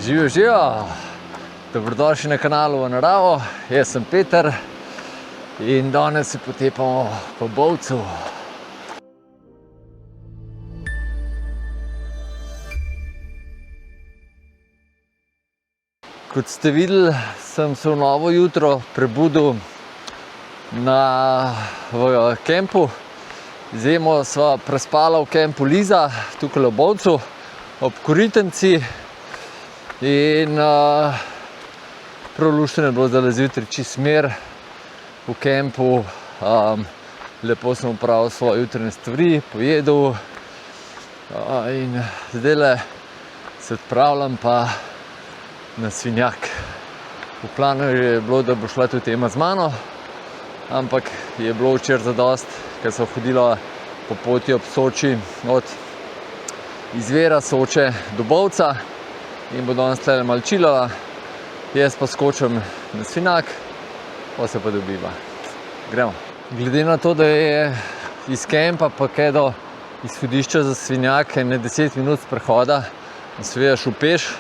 Živijo, živijo! Dobrodošli na kanalu V naravo, jaz sem Peter in danes se potepamo po Bovcu. Kot ste videli, sem se v novo jutro prebudil v kempu. Zimo sva prespala v kempu Liza, tukaj v Bovcu, ob Koritnici. In prav luštno je bilo zdaj zjutraj čist mir v kempu. Lepo sem opravil svoje jutranje stvari, pojedel in zdajle se odpravljam pa na svinjak. V planu je bilo, da bo šla tudi Ema z mano, ampak je bilo včeraj zadosti, ker so hodila po poti ob Soči od izvira Soče do Bovca in bo danes tle malo chillala. Jaz pa skočim na svinjak, pa se pa dobiva. Gremo. Glede na to, da je iz kempa pa kaj do izhodišča za svinjak ene 10 minut sprehoda, seveda šel peš,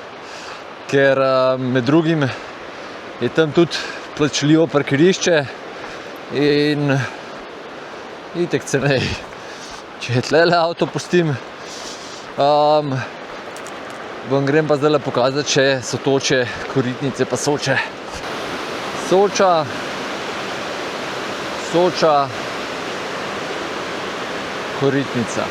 ker med drugim je tam tudi plačljivo parkirišče in itek cenej. Če tlele avto pustim, vam grem pa zdaj pokazati še Sotočje, Koritnice pa Soče. Soča, Koritnica.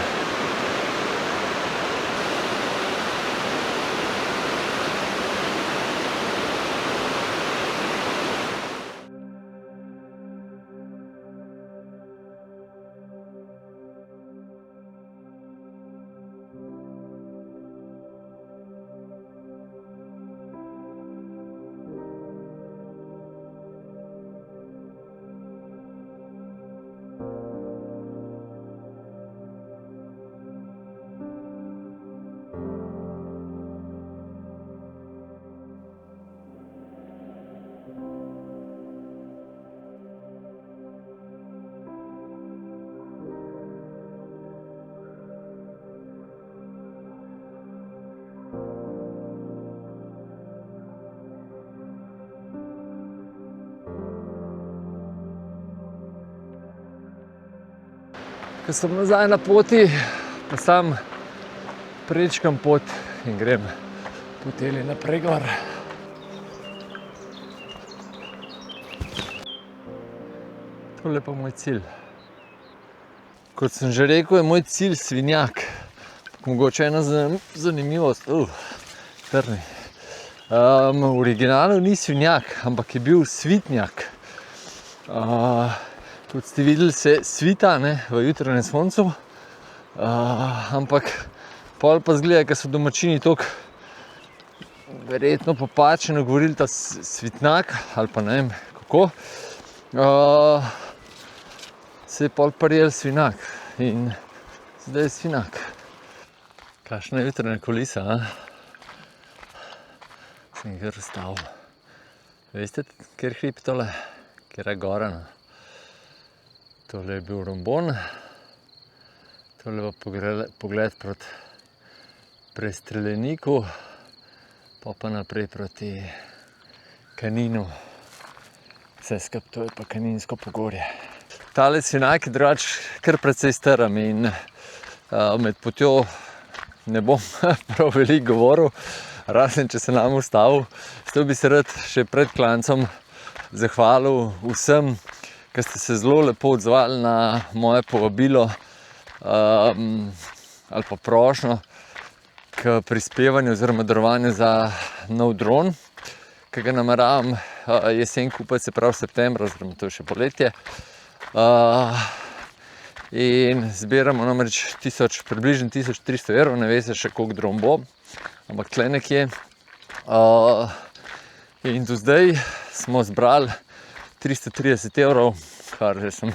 Ko sem nazaj na poti, pa sam prečkam pot in grem poteli naprej gor. Tole pa moj cilj. Kot sem že rekel, je moj cilj svinjak. Mogoče ena zanimivost. Trni. V originalu ni svinjak, ampak je bil svitnjak. Kot ste videli, se svita v jutranjem soncu, ampak pol pa zgleda, ker so domačini toliko verjetno popačeno govorili ta svitnak, ali pa ne vem kako, se je pol prijel svinjak in zdaj je svinjak. Kakšna jutranja kulisa, Sem kar vstal. Veste, kjer hrib tole? Kjer je gora? Tole je bil Rombon, tole pa pogled proti Prestreljeniku, pa naprej proti Kaninu. Vse skupaj, to je pa Kaninsko pogorje. Tale svinjak je drugače kar precej strm in med potjo ne bom prav veliko govoril, razen če se nam ustavil. Zato bi se rad še pred klancem zahvalil vsem, ker ste se zelo lepo odzvali na moje povabilo ali pa prošnjo k prispevanju oziroma darovanju za nov dron, ki ga nameravam jesen kupiti, se pravi septembra, oziroma to je še poletje. In zbiramo namreč približno 1300 evrov, ne ve se še koliko dron bo, ampak tle nekje. In do zdaj smo zbrali 330 evrov, kar že sem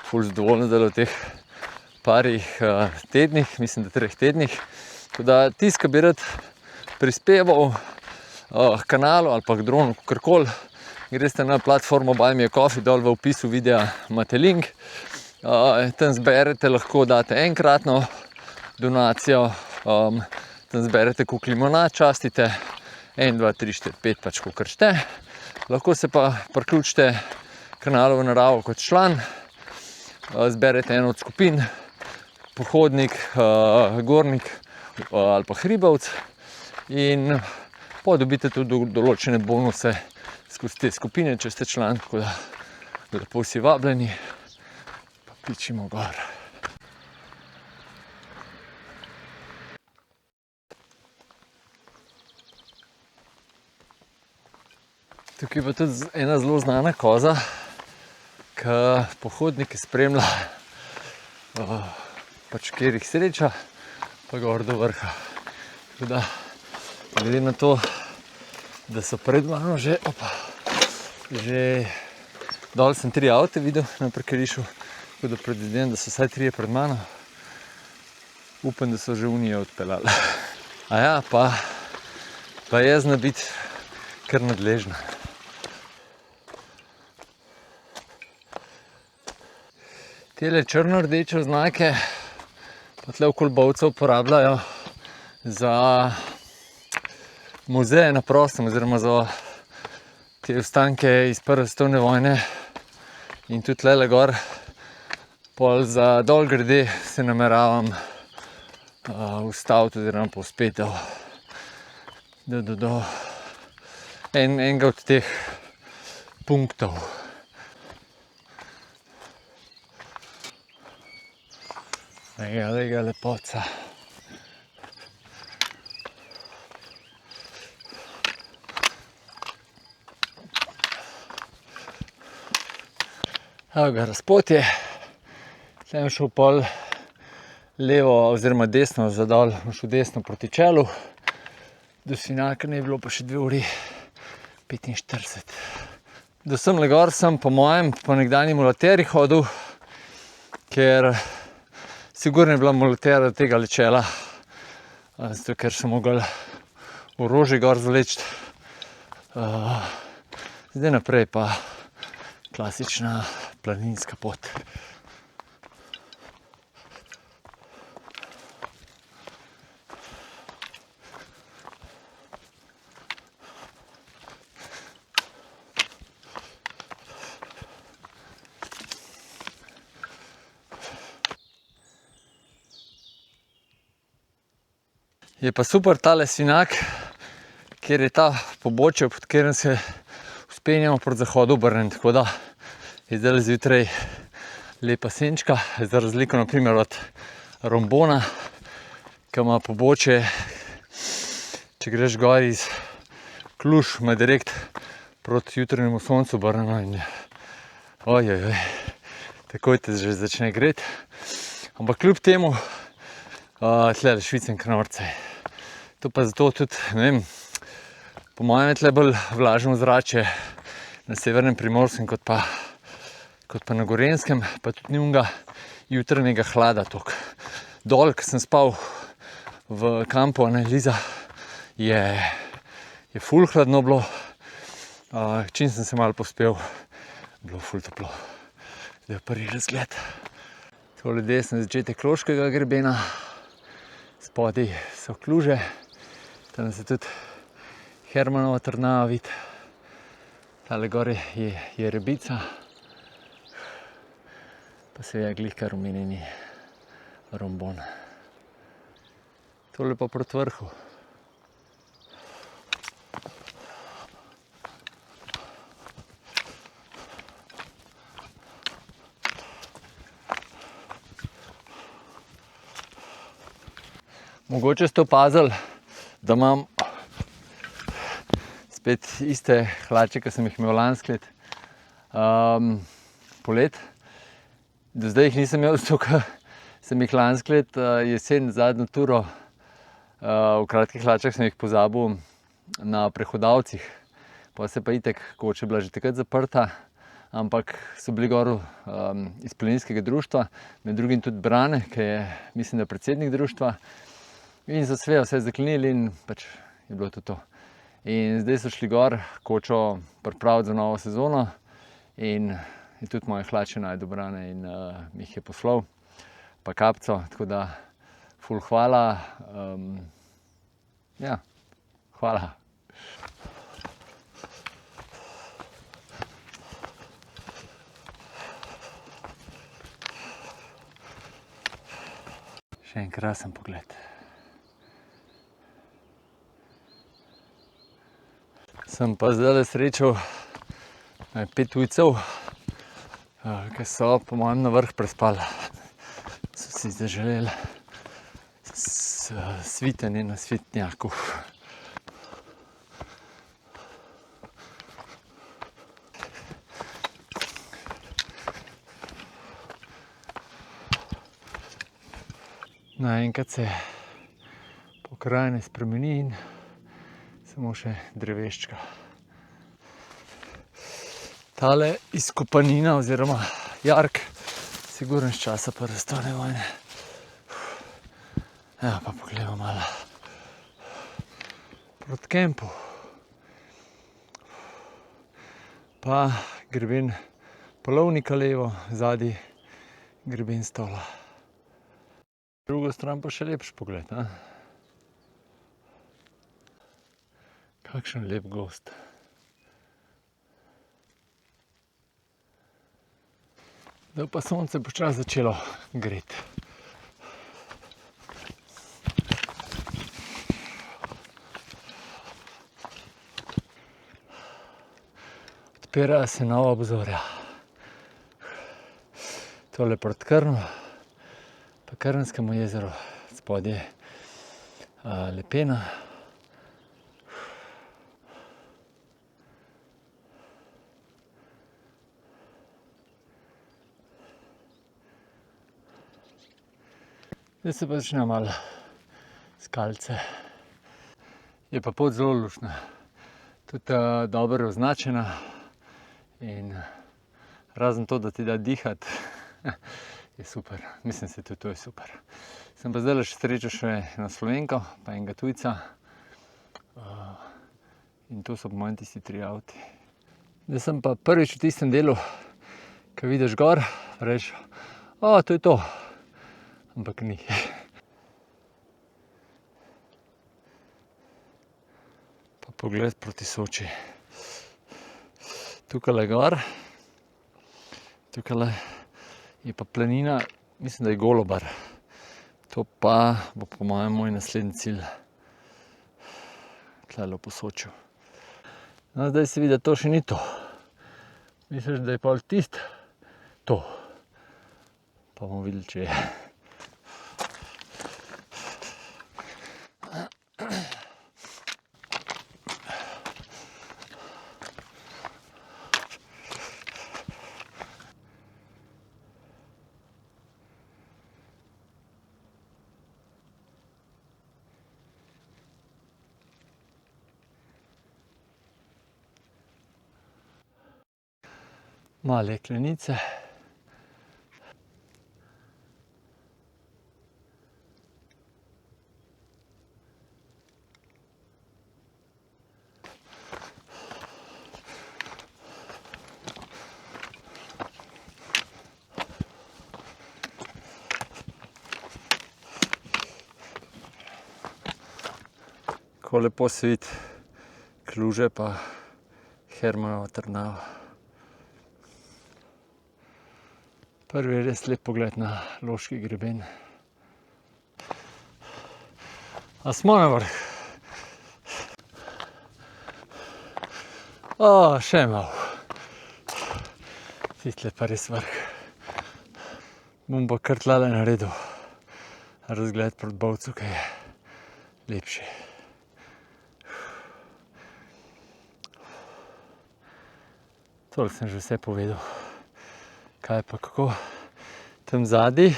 ful zadovoljen v teh parih tednih, mislim, da 3 tednih. Tako da tisti, ki bi rad prispeval k kanalu ali pa k dronu, kakorkoli, greste na platformo Buy Me a Coffee, dol v opisu videa imate link. Tam zberete, lahko date enkratno donacijo, tam zberete koliko limonad, častite 1, 2, 3, 4, 5, pač kakor ste. Lahko se pa priključite kanalu V naravo kot član, zberete eno od skupin, pohodnik, gornik ali pa hribovec in pa dobite tudi določene bonuse skozi te skupine, če ste član, tako da lepo vsi vabljeni, pa pičimo gor. Tukaj je pa tudi ena zelo znana koza, ki pohodnike spremlja, pač kjer jih sreča, pa gor do vrha. Tako da, glede na to, da so pred mano že dol sem 3 avte videl na parkirišču, tako da predvidevam, da so vsaj 3 pred mano. Upam, da so že unije odpeljali. Aja, pa je zna biti kar nadležna. Tele črno-rdeče oznake pa tle okoli Bovca uporabljajo za muzeje na prostem, oziroma za te ostanke iz Prve svetovne vojne. In tudi tlele gor, pol za dol grede se nameravam ustaviti oziroma povzpeti do enega od teh punktov. Lega lepoca. Evo ga razpotje. Sem šel pol levo oziroma desno za dol, šel desno proti Čelu. Do Svinjaka je bilo pa še 2 uri 45. Do semle gor sem po mojem po nekdanji mulateri hodil, ker sigurno je bila mulatera do tega Čela, zato ker sem mogel orožje gor zvleči. Zdaj naprej pa klasična planinska pot. Je pa super tale Svinjak, kjer je ta pobočje, pod katerim se vzpenjamo proti zahodu obrnjeno, tako da je zdaj zjutraj lepa senčka, za razliko na primer od Rombona, ki ima pobočje, če greš gor iz Kluž, ima direkt proti jutranjemu soncu obrnjeno in ojojoj, takoj te že začne greti. Ampak kljub temu tle švicen knorce. To pa zato tudi, ne vem, po mojem je tle bolj vlažno ozračje na severnem Primorskem kot pa na Gorenjskem, pa tudi ni onega jutranjega hlada toliko. Dol, ko sem spal v kampu Analiza, je ful hladno bilo, čim sem se malo povzpel, bilo ful toplo. Zdaj je prvi razgled. Tole desno je začetek Loškega grebena, spodaj so Kluže, tam se tudi Hermanova trdnjava vidi, tale gor je Rebica, pa seveda glih kar omenjeni Rombon. Tole pa proti vrhu. Mogoče ste opazili, da imam spet iste hlače, ki sem jih imel lansko let poleti. Do zdaj jih nisem imel, zato ker sem jih lansko let jesen zadnjo turo v kratkih hlačah sem jih pozabil na Prehodavcih. Pa se pa itak koča bila že takrat zaprta, ampak so bili gor iz planinskega društva, med drugim tudi Brane, ki je, mislim, da predsednik društva. In so vse zaklenili in pač je bilo to. In zdaj so šli gor kočo pripraviti za novo sezono in tudi moje hlače najdu Brane in mi jih je poslal, pa kapco, tako da ful hvala. Ja, hvala. Še en krasen pogled. Sem pa zdaj srečal 5 tujcev, ki so po mojem na vrh prespali. So si zaželeli svitenje na svitnjaku. Naenkrat se pokrajina spremeni in samo še dreveščka. Tale izkopanina oziroma jark sigurno iz časa prve svetovne vojne. Evo pa pogledamo malo proti kempu. Pa greben Polovnika levo, zadaj greben Stola. Drugo stran pa še lepši pogled, a? Kakšen lep gozd. Zdaj pa sonce počasi začelo greti. Odpirajo se nova obzorja. Tole proti Krnu, pa Krnskemu jezeru, spodaj Lepena. Zdaj se pa začnejo malo skalce. Je pa pot zelo luštna, tudi dobro označena in razen to, da ti da dihati, je super. Mislim si, tudi to je super. Sem pa zdaj še srečal še eno Slovenko, pa enega tujca. In to so po mojem tisti 3 avti. Zdaj sem pa prvič v tistem delu, ko vidiš gor, rečeš, to je to. Ampak ni. Pa pogled proti Soči. Tukajle gor, tukajle je pa planina, mislim, da je Golobar. To pa bo po mojem moj naslednji cilj. Tlele v Posočju. No, zdaj se vidi, da to še ni to. Misliš, da je pol tisto? To. Pa bomo videli, če je. Male jeklenice. Kako lepo se vidi Kluže pa Hermanova Trnava. Prvi je res lep pogled na Loški greben. A smo na vrh? Še malo. Title pa res vrh. Bom pa kar tlele naredil razgled proti Bovcu, ki je lepši. Tole sem že vse povedal. Kaj pa kako? Tam zadaj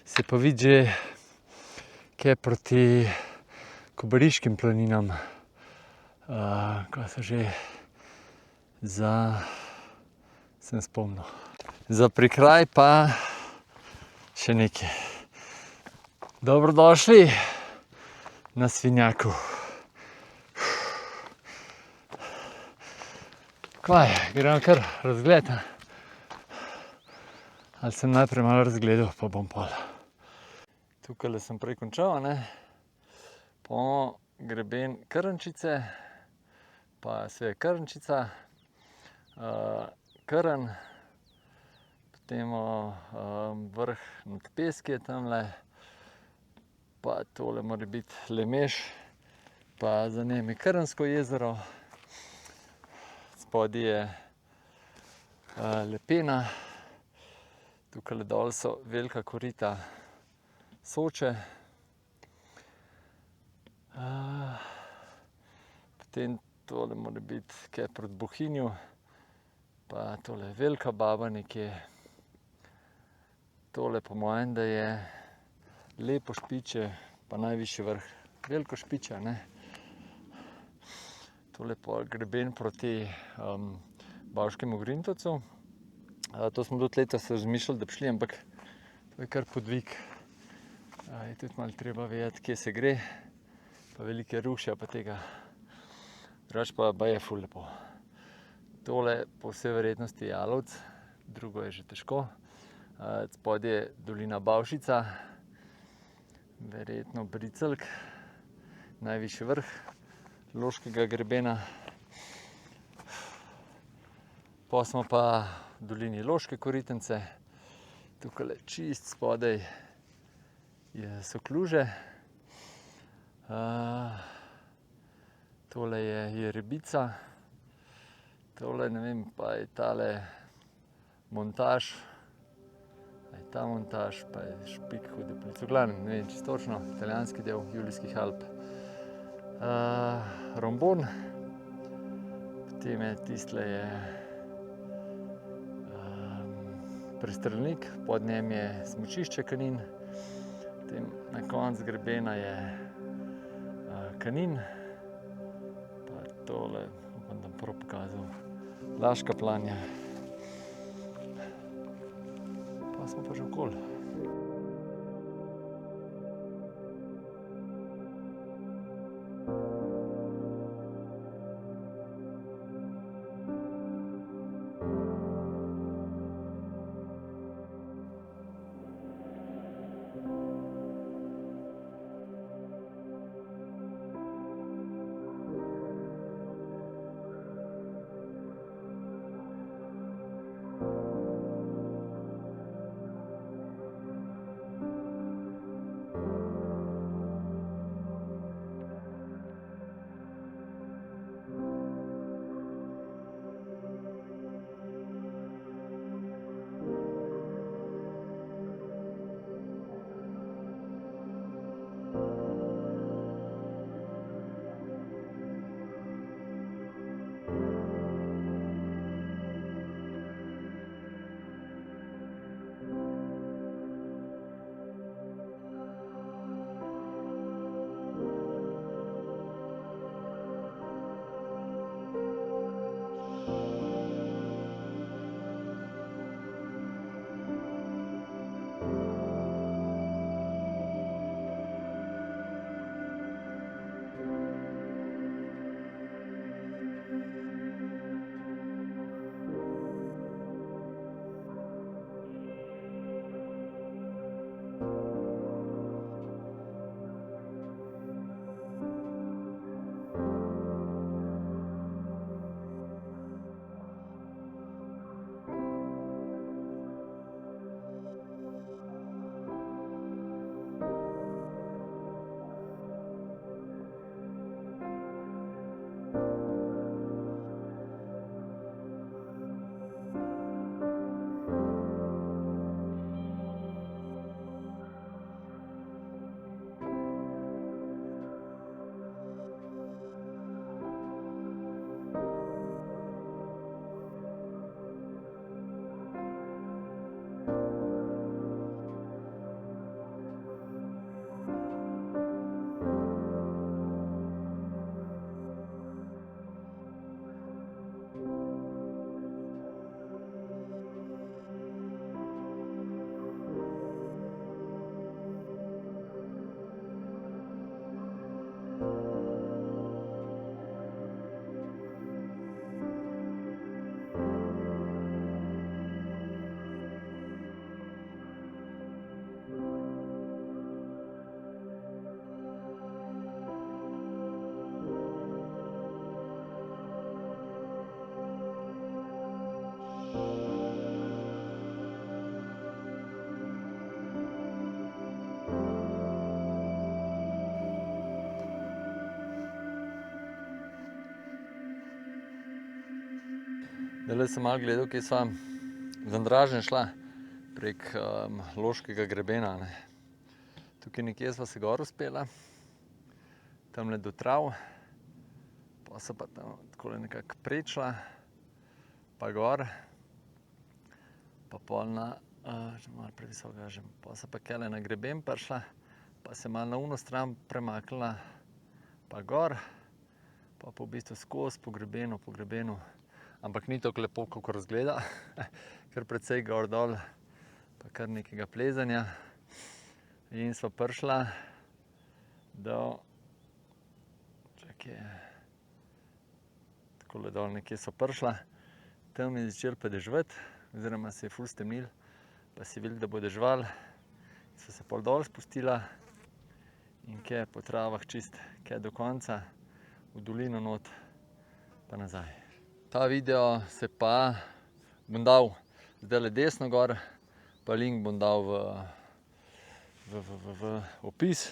se pa vidi že, kaj proti Kobariškim planinam. Kaj so že? Sem spomnil. Za prikraj pa še nekaj. Dobrodošli na Svinjaku. Kaj, gremo kar razgled? Ali sem najprej malo razgledal, pa bom pol. Tukajle sem prej končal, ne? Po greben Krnčice, pa seveda Krnčica, Krn, potem vrh nad Peski je tamle, pa tole mora biti Lemeš, pa za njim je Krnsko jezero, spodaj je Lepena, tukaj dol so velika korita Soče. Potem tole mora biti kaj proti Bohinju, pa tole je Velika Baba nekje. Tole po mojem, da je Lepo Špiče, pa najvišji vrh Veliko Špiča, ne. Tole pol greben proti Bavškemu Grintovcu. To smo tudi letos razmišljali, da bi šli, ampak to je kar podvig. Je tudi malo treba vedeti, kje se gre, pa velike rušja pa tega. Drugače pa baje ful lepo. Tole po vsej verjetnosti je Jalovec, drugo je že težko. Spodaj je dolina Bavšica, verjetno Bricelk, najvišji vrh Loškega grebena. Pol smo pa v dolini Loške Koritnice, tukajle čist spodaj so Kluže. Tole je Jerebica, tole ne vem, pa je tale Montaž, pa je ta Montaž, pa je Špik Hudiplic, v glavnem, ne vem čisto točno, italijanski del Julijskih Alp. Rombon, potem je tistle je Prestrelnik, pod njem je smučišče Kanin, potem na koncu grebena je Kanin, pa tole, upam, da bom prav pokazal, Laška Planja. Pa smo pa že okoli. Zdaj sem malo gledal, kje sva z Andražem šla prek Loškega grebena. Ne. Tukaj nekje sva se gor uspela, tamle do trav, pa so pa tam takole nekako prečla, pa gor, pa pol na, že malo previsoko kažem, pa so pa kele na greben prišla, pa se malo na uno stran premaknila, pa gor, pa v bistvu skozi po grebenu, ampak ni tako lepo, kakor izgleda, kar precej gor dol, pa kar nekega plezanja. In sva prišla do, čakaj, takole dol nekje sva prišla, tam je začelo pa deževati, oziroma se je ful stemnilo, pa si videli, da bo deževalo. Sva se pol dol spustila in kaj po travah čist, kaj do konca, v dolino not, pa nazaj. Ta video se pa bom dal zdajle desno gor, pa link bom dal v opis,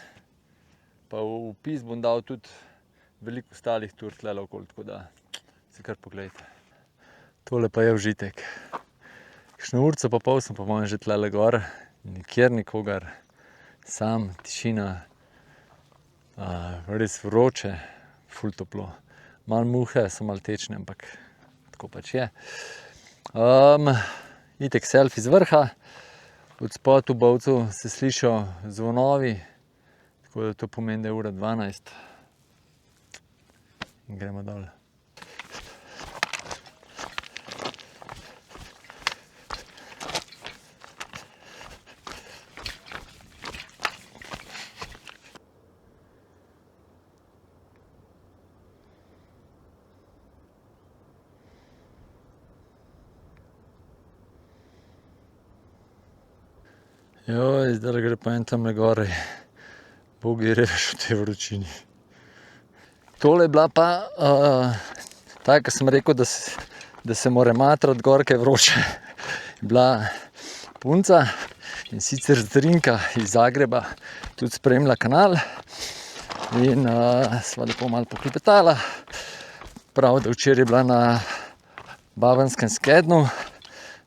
pa v opis bom dal tudi veliko ostalih tur tlele okoli, tako da si kar pogledajte. Tole pa je užitek. Kakšno urico pa pol sem po mojem že tlele gor, nikjer nikogar, sam, tišina, res vroče, ful toplo. Malo muhe so malo tečne, ampak tako pač je. Itek selfie z vrha, od spod v Bovcu se slišijo zvonovi, tako da to pomeni, da je ura 12. In gremo dol. Joj, zdaj gre pa en tamle gor, bogi revež v tej vročini. Tole je bila pa, tako, ko sem rekel, da se mora matrati gor, kaj je vroče, je bila punca, in sicer Zrinka iz Zagreba, tudi spremlja kanal in sva lepo malo poklepetala. Prav, da včeraj je bila na Bavanskem skednu,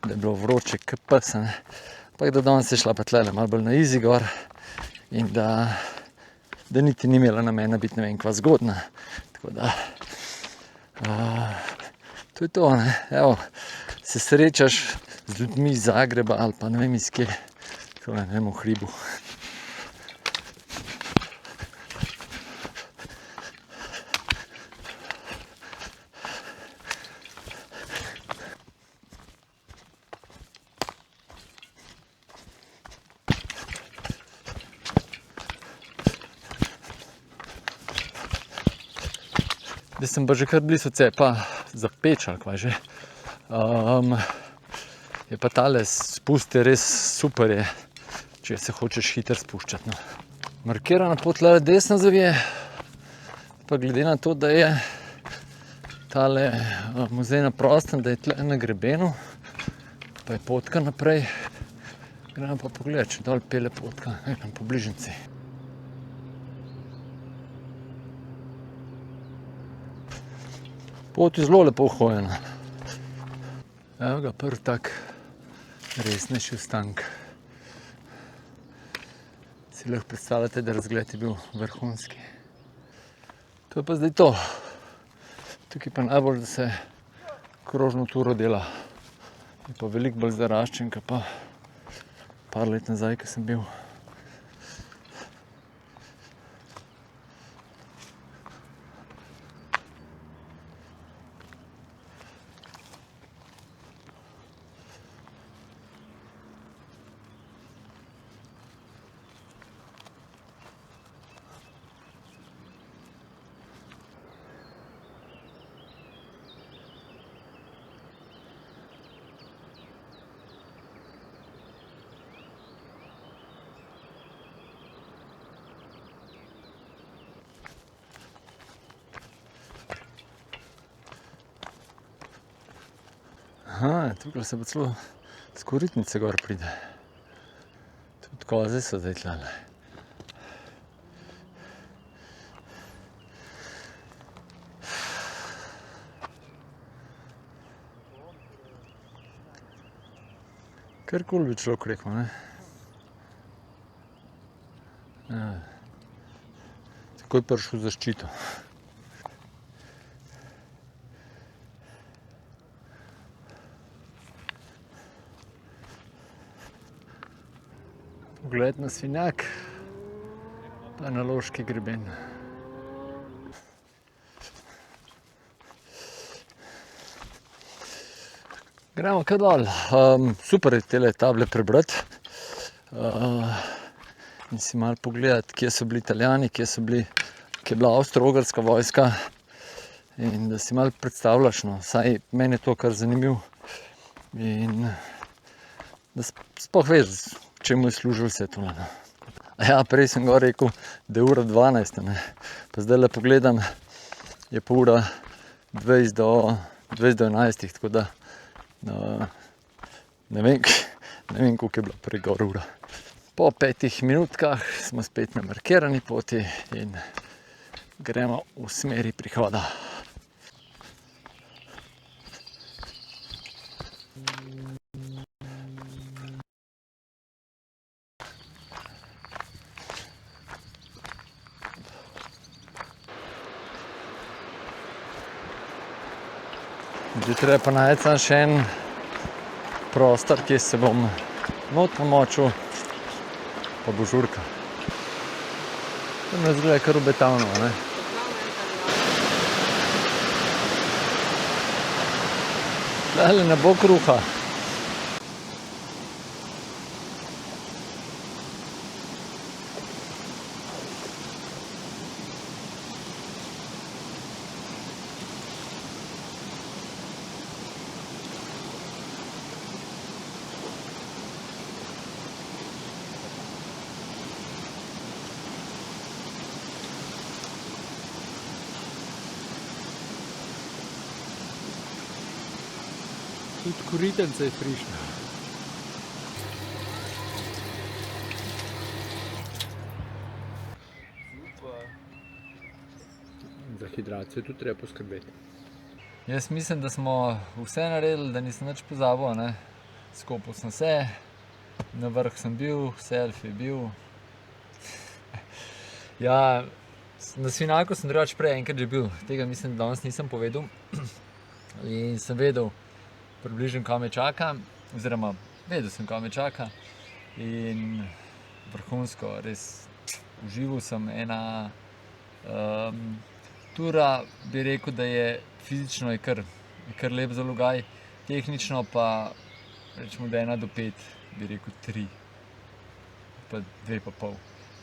da je bilo vroče ke pes, ne. Ampak da danes je šla pa tlele malo bolj na easy gor in da niti ni imela namena biti ne vem kva zgodna. Tako da, to je to, ne. Evo, se srečaš z ljudmi iz Zagreba ali pa ne vem iz kje, tole, ne vem, v hribu. Zdaj sem pa že kar blizu cepa za Peč ali kva že. Je pa tale spust je res super je, če se hočeš hitro spuščati, no. Markirana pot tlele desno zavije, pa glede na to, da je tale muzej na prostem, da je tle na grebenu, pa je potka naprej, gremo pa pogledat, če dol pelje potka, nekam po bližnjici. Pot je zelo lepo uhojena. Evo ga, prvi tak resnejši ostanek. Si lahko predstavljate, da razgled je bil vrhunski. To je pa zdaj to. Tukaj pa najbolj, da se krožno turo dela. Je pa veliko bolj zaraščen, kot pa par let nazaj, ko sem bil. Aha, tukaj se pa celo s Koritnice gor pride. Tudi koze so zdaj tlele. Karkoli bi človek rekel, ne. Takoj prišel v zaščito. Pogled na Svinjak, pa na Loški greben. Gremo kar dol. Super je tele table prebrati. In si malo pogledati, kje so bili Italijani, kje je bila Avstro-Ogrska vojska. In da si malo predstavljaš, no, vsaj meni je to kar zanimivo. In da sploh veš, čemu je služilo vse to, no. Ja, prej sem gor rekel, da je ura 12, ne. Pa zdajle pogledam, je pa ura 20 do 11, tako da ne vem, koliko je bila prej gor ura. Po 5 minutkah smo spet na markirani poti in gremo v smeri prihoda. Zdaj treba pa najti še en prostor, kjer se bom not namočil, pa bo žurka. To me zgleda kar obetavno, ne? Tule ne bo kruha. Tudi Koritnica je frišna. Za hidracijo tudi treba poskrbeti. Jaz mislim, da smo vse naredili, da nisem nič pozabil, ne. Skopal sem se, na vrh sem bil, selfie je bil. Ja, na Svinjaku sem drugače prej enkrat že bil, tega mislim, da danes nisem povedal. In sem vedel približno, kaj me čaka, oziroma vedel sem, kaj me čaka. In vrhunsko, res užival sem. Ena tura, bi rekel, da je fizično je kar lep zalogaj, tehnično pa recimo, da 1 do 5, bi rekel 3, pa 2,5.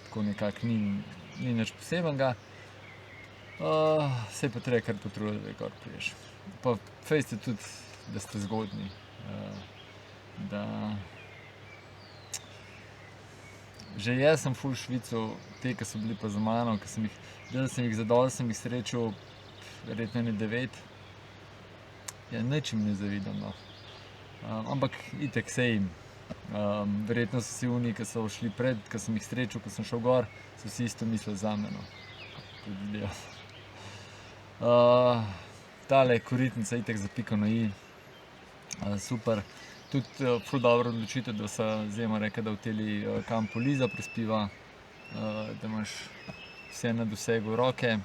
Tako nekako ni nič posebenega. Se je pa treba kar potruditi, da gor prideš. Pa fejst je tudi, da ste zgodnji, da že jaz sem ful švical, te, ki so bili pa za mano, sem jih zadol, sem jih srečal verjetno 9. Ja, nič jim ne zavidam, no. Ampak itak sej jim. Verjetno so si oni, ki so šli pred, ki sem jih srečal, ko sem šel gor, so si isto mislili zame, no. Tale Koritnica itak za piko na i. Super. Tudi ful dobro odločitev, da so zdaj rekli, da v teli kampu Liza prespiva, da imaš vse na dosegu roke.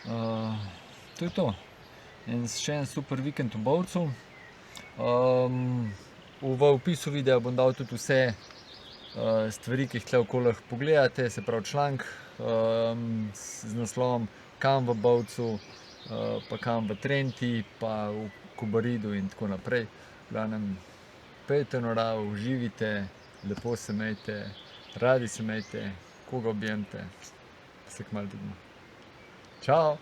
To je to. In še en super vikend v Bovcu. V opisu videa bom dal tudi vse stvari, ki jih tule okoli lahko pogledate, se pravi članek z naslovom Kam v Bovcu, pa kam v Trenti, pa v Kobaridu in tako naprej. V glavnem, pejte v naravo, uživajte, lepo se imejte, radi se imejte, koga objemite, pa se kmalu vidimo. Čao!